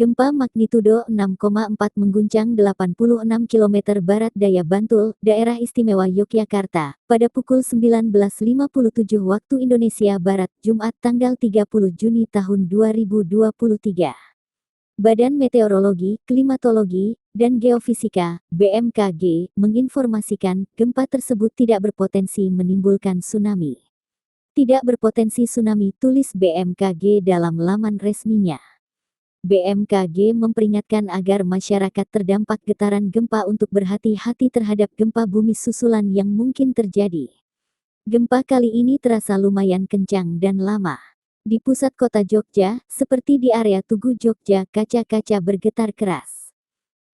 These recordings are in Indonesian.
Gempa magnitudo 6,4 mengguncang 86 km barat daya Bantul, Daerah Istimewa Yogyakarta, pada pukul 19.57 waktu Indonesia Barat, Jumat tanggal 30 Juni tahun 2023. Badan Meteorologi, Klimatologi, dan Geofisika, BMKG, menginformasikan gempa tersebut tidak berpotensi menimbulkan tsunami. Tidak berpotensi tsunami, tulis BMKG dalam laman resminya. BMKG memperingatkan agar masyarakat terdampak getaran gempa untuk berhati-hati terhadap gempa bumi susulan yang mungkin terjadi. Gempa kali ini terasa lumayan kencang dan lama. Di pusat kota Jogja, seperti di area Tugu Jogja, kaca-kaca bergetar keras.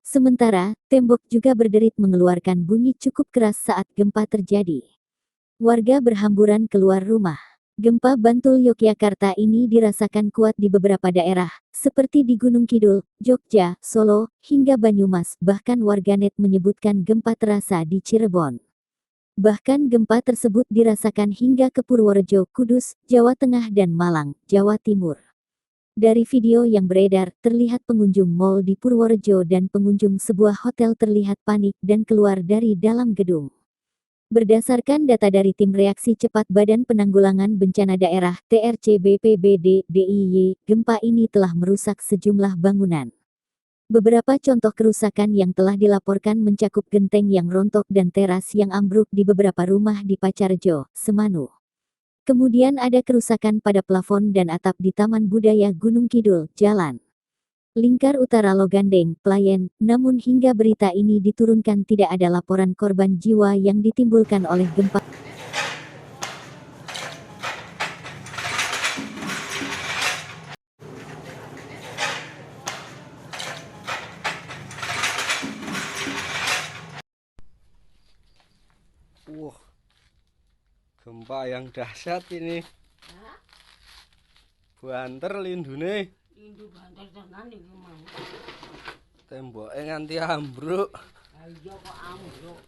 Sementara, tembok juga berderit mengeluarkan bunyi cukup keras saat gempa terjadi. Warga berhamburan keluar rumah. Gempa Bantul Yogyakarta ini dirasakan kuat di beberapa daerah, seperti di Gunung Kidul, Jogja, Solo, hingga Banyumas. Bahkan warganet menyebutkan gempa terasa di Cirebon. Bahkan gempa tersebut dirasakan hingga ke Purworejo, Kudus, Jawa Tengah dan Malang, Jawa Timur. Dari video yang beredar, terlihat pengunjung mal di Purworejo dan pengunjung sebuah hotel terlihat panik dan keluar dari dalam gedung. Berdasarkan data dari Tim Reaksi Cepat Badan Penanggulangan Bencana Daerah (TRC BPBD DIY), gempa ini telah merusak sejumlah bangunan. Beberapa contoh kerusakan yang telah dilaporkan mencakup genteng yang rontok dan teras yang ambruk di beberapa rumah di Pacarjo, Semanu. Kemudian ada kerusakan pada plafon dan atap di Taman Budaya Gunung Kidul, Jalan Lingkar Utara Logandeng, Playen. Namun hingga berita ini diturunkan tidak ada laporan korban jiwa yang ditimbulkan oleh gempa. Wah, gempa yang dahsyat ini. Banter lindune. Lindu banter tenan iki mau. Temboke nganti ambruk. Ha iya kok ambruk.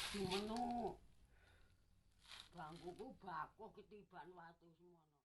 Cumeno. Bangkuku bakuh ketiban watu semono.